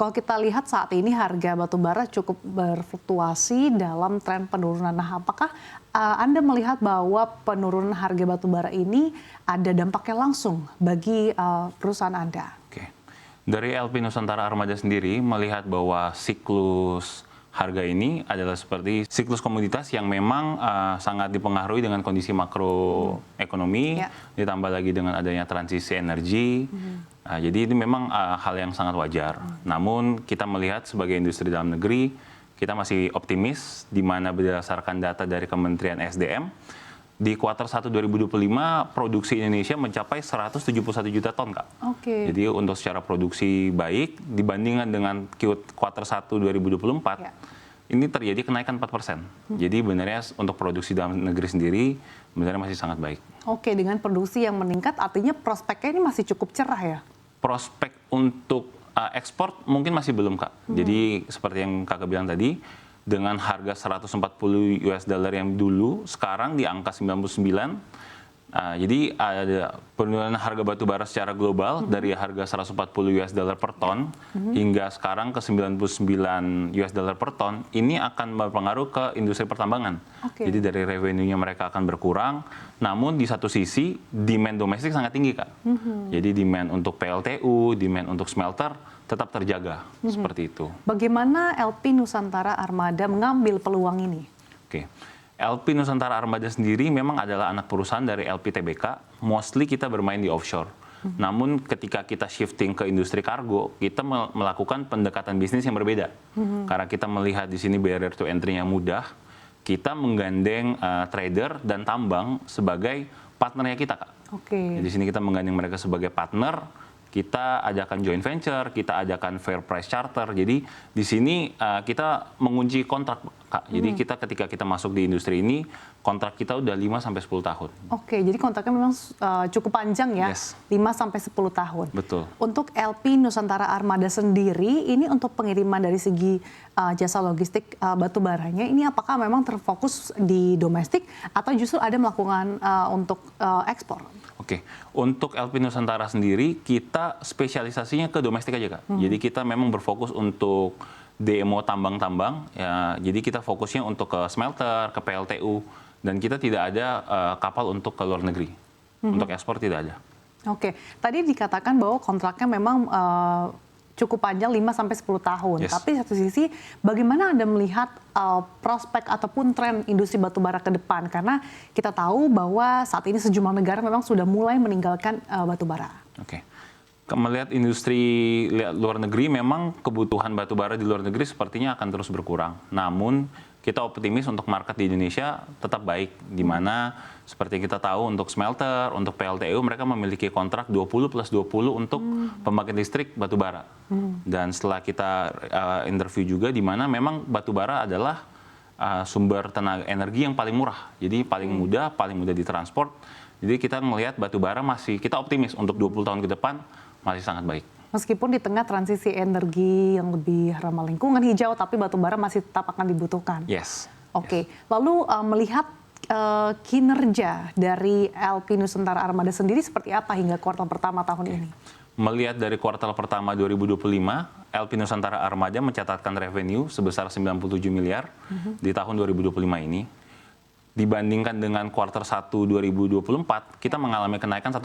Kalau kita lihat saat ini harga batu bara cukup berfluktuasi dalam tren penurunan. Nah, apakah Anda melihat bahwa penurunan harga batu bara ini ada dampaknya langsung bagi perusahaan Anda? Oke. Dari LP Nusantara Armada sendiri melihat bahwa siklus harga ini adalah seperti siklus komoditas yang memang sangat dipengaruhi dengan kondisi makroekonomi, ditambah lagi dengan adanya transisi energi. Jadi ini memang hal yang sangat wajar. Namun kita melihat sebagai industri dalam negeri, kita masih optimis di mana berdasarkan data dari Kementerian SDM, di kuartal 1 2025 produksi Indonesia mencapai 171 juta ton, Kak. Jadi untuk secara produksi baik dibandingkan dengan kuartal 1 2024, ini terjadi kenaikan 4%. Jadi benarnya untuk produksi dalam negeri sendiri benarnya masih sangat baik. Dengan produksi yang meningkat artinya prospeknya ini masih cukup cerah ya? Prospek untuk ekspor mungkin masih belum, Kak. Jadi seperti yang Kakak bilang tadi, dengan harga 140 US dollar yang dulu, sekarang di angka 99. Jadi ada penurunan harga batu bara secara global dari harga 140 US dollar per ton hingga sekarang ke 99 US dollar per ton. Ini akan berpengaruh ke industri pertambangan. Jadi dari revenue-nya mereka akan berkurang. Namun di satu sisi demand domestik sangat tinggi, Kak. Jadi demand untuk PLTU, demand untuk smelter tetap terjaga seperti itu. Bagaimana LP Nusantara Armada mengambil peluang ini? LP Nusantara Armada sendiri memang adalah anak perusahaan dari LP TBK. Mostly kita bermain di offshore. Namun ketika kita shifting ke industri kargo, kita melakukan pendekatan bisnis yang berbeda. Karena kita melihat di sini barrier to entry-nya mudah, kita menggandeng trader dan tambang sebagai partnernya kita, Kak. Di sini kita menggandeng mereka sebagai partner. Kita ajakan joint venture, kita ajakan fair price charter. Jadi di sini kita mengunci kontrak, Kak. Jadi ketika kita masuk di industri ini, kontrak kita udah 5-10 tahun. Jadi kontraknya memang cukup panjang ya, 5-10 tahun. Betul. Untuk LP Nusantara Armada sendiri, ini untuk pengiriman dari segi jasa logistik batu baranya, ini apakah memang terfokus di domestik atau justru ada melakukan untuk ekspor? Untuk LP Nusantara sendiri, kita spesialisasinya ke domestik aja, Kak. Jadi kita memang berfokus untuk DMO tambang-tambang, ya, jadi kita fokusnya untuk ke smelter, ke PLTU, dan kita tidak ada kapal untuk ke luar negeri. Untuk ekspor tidak ada. Tadi dikatakan bahwa kontraknya memang cukup panjang 5-10 tahun. Tapi satu sisi, bagaimana Anda melihat prospek ataupun tren industri batubara ke depan? Karena kita tahu bahwa saat ini sejumlah negara memang sudah mulai meninggalkan batubara. Melihat industri luar negeri, memang kebutuhan batubara di luar negeri sepertinya akan terus berkurang. Namun kita optimis untuk market di Indonesia tetap baik, di mana seperti kita tahu untuk smelter, untuk PLTU mereka memiliki kontrak 20+20 untuk pembangkit listrik batubara. Dan setelah kita interview juga, di mana memang batubara adalah sumber tenaga energi yang paling murah, jadi paling mudah ditransport. Jadi kita melihat batubara masih, kita optimis untuk 20 tahun ke depan masih sangat baik. Meskipun di tengah transisi energi yang lebih ramah lingkungan hijau, tapi batubara masih tetap akan dibutuhkan. Lalu melihat kinerja dari LP Nusantara Armada sendiri seperti apa hingga kuartal pertama tahun ini? Melihat dari kuartal pertama 2025, LP Nusantara Armada mencatatkan revenue sebesar 97 miliar di tahun 2025 ini. Dibandingkan dengan kuartal 1 2024, kita mengalami kenaikan 1%.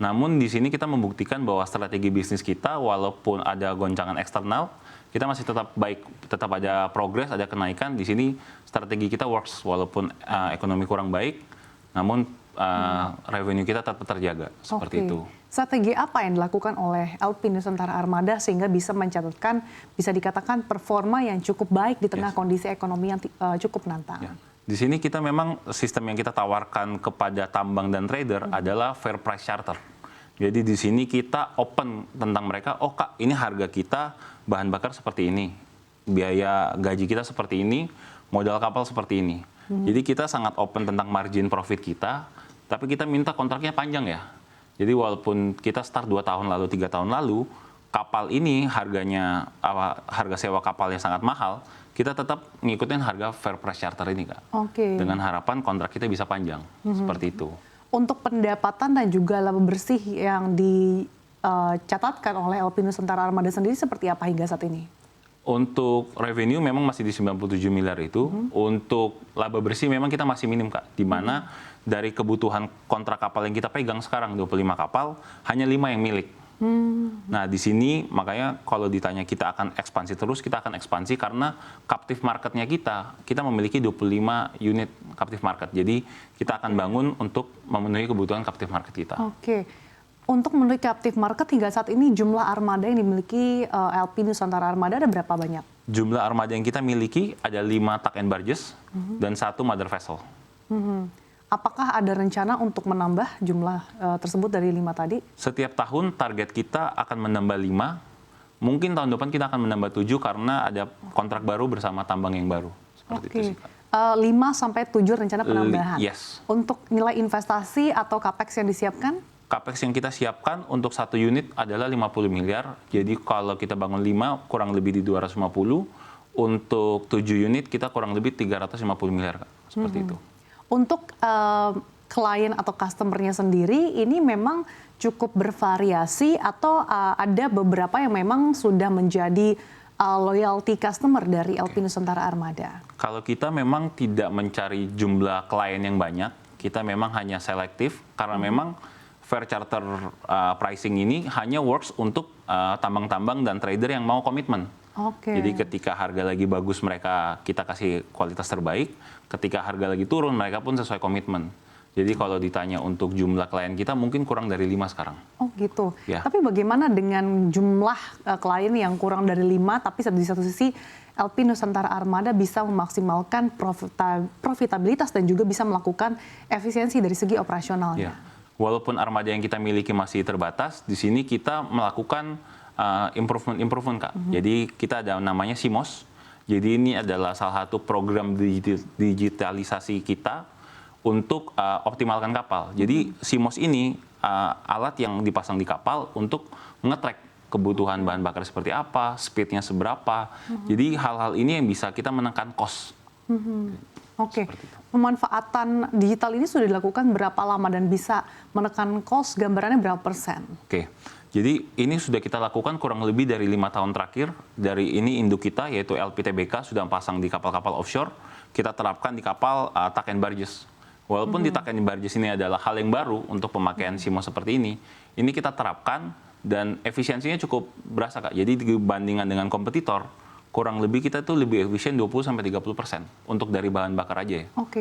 Namun di sini kita membuktikan bahwa strategi bisnis kita, walaupun ada goncangan eksternal, kita masih tetap baik, tetap ada progres, ada kenaikan. Di sini strategi kita works, walaupun ekonomi kurang baik, namun revenue kita tetap terjaga, seperti itu. Strategi apa yang dilakukan oleh LP Nusantara Armada sehingga bisa mencatatkan, bisa dikatakan performa yang cukup baik di tengah kondisi ekonomi yang cukup menantang? Di sini kita memang sistem yang kita tawarkan kepada tambang dan trader adalah fair price charter. Jadi di sini kita open tentang mereka, oh Kak, ini harga kita bahan bakar seperti ini, biaya gaji kita seperti ini, modal kapal seperti ini. Jadi kita sangat open tentang margin profit kita, tapi kita minta kontraknya panjang ya. Jadi walaupun kita start 2 tahun lalu, 3 tahun lalu, kapal ini harganya, harga sewa kapalnya sangat mahal, kita tetap ngikutin harga fair price charter ini, Kak. Dengan harapan kontrak kita bisa panjang, seperti itu. Untuk pendapatan dan juga laba bersih yang dicatatkan oleh LP Nusantara Armada sendiri seperti apa hingga saat ini? Untuk revenue memang masih di 97 miliar itu. Untuk laba bersih memang kita masih minim, Kak. Di mana dari kebutuhan kontrak kapal yang kita pegang sekarang 25 kapal, hanya 5 yang milik. Nah, di sini makanya kalau ditanya kita akan ekspansi terus, kita akan ekspansi karena captive marketnya kita memiliki 25 unit captive market. Jadi kita akan bangun untuk memenuhi kebutuhan captive market kita. Oke. Untuk memenuhi captive market hingga saat ini jumlah armada yang dimiliki LP Nusantara Armada ada berapa banyak? Jumlah armada yang kita miliki ada 5 tug and barges dan 1 mother vessel. Apakah ada rencana untuk menambah jumlah tersebut dari 5 tadi? Setiap tahun target kita akan menambah 5. Mungkin tahun depan kita akan menambah 7 karena ada kontrak baru bersama tambang yang baru. Seperti itu sih, Kak. 5 sampai 7 rencana penambahan. Yes. Untuk nilai investasi atau capex yang disiapkan? Capex yang kita siapkan untuk 1 unit adalah 50 miliar. Jadi kalau kita bangun 5 kurang lebih di 250. Untuk 7 unit kita kurang lebih 350 miliar, Kak. Seperti itu. Untuk klien atau customer-nya sendiri ini memang cukup bervariasi atau ada beberapa yang memang sudah menjadi loyalty customer dari LP Nusantara Armada? Kalau kita memang tidak mencari jumlah klien yang banyak, kita memang hanya selektif karena memang fair charter pricing ini hanya works untuk tambang-tambang dan trader yang mau komitmen. Jadi ketika harga lagi bagus kita kasih kualitas terbaik, ketika harga lagi turun mereka pun sesuai komitmen. Jadi kalau ditanya untuk jumlah klien kita mungkin kurang dari 5 sekarang. Oh gitu. Ya. Tapi bagaimana dengan jumlah klien yang kurang dari 5 tapi di satu sisi LP Nusantara Armada bisa memaksimalkan profitabilitas dan juga bisa melakukan efisiensi dari segi operasionalnya? Ya. Walaupun armada yang kita miliki masih terbatas, di sini kita melakukan improvement, Kak. Jadi kita ada namanya SIMOS. Jadi ini adalah salah satu program digitalisasi kita untuk optimalkan kapal. Jadi SIMOS ini alat yang dipasang di kapal untuk nge-track kebutuhan bahan bakar seperti apa, speednya seberapa. Jadi hal-hal ini yang bisa kita menekan cost. Oke, pemanfaatan digital ini sudah dilakukan berapa lama dan bisa menekan cost, gambarannya berapa persen? Oke, jadi ini sudah kita lakukan kurang lebih dari 5 tahun terakhir. Dari ini induk kita yaitu LPTBK sudah pasang di kapal-kapal offshore, kita terapkan di kapal tug and barges. Walaupun di tug and barges ini adalah hal yang baru untuk pemakaian SIMOS seperti ini kita terapkan dan efisiensinya cukup berasa, Kak. Jadi dibandingkan dengan kompetitor, kurang lebih kita tuh lebih efisien 20-30% untuk dari bahan bakar aja ya. Oke,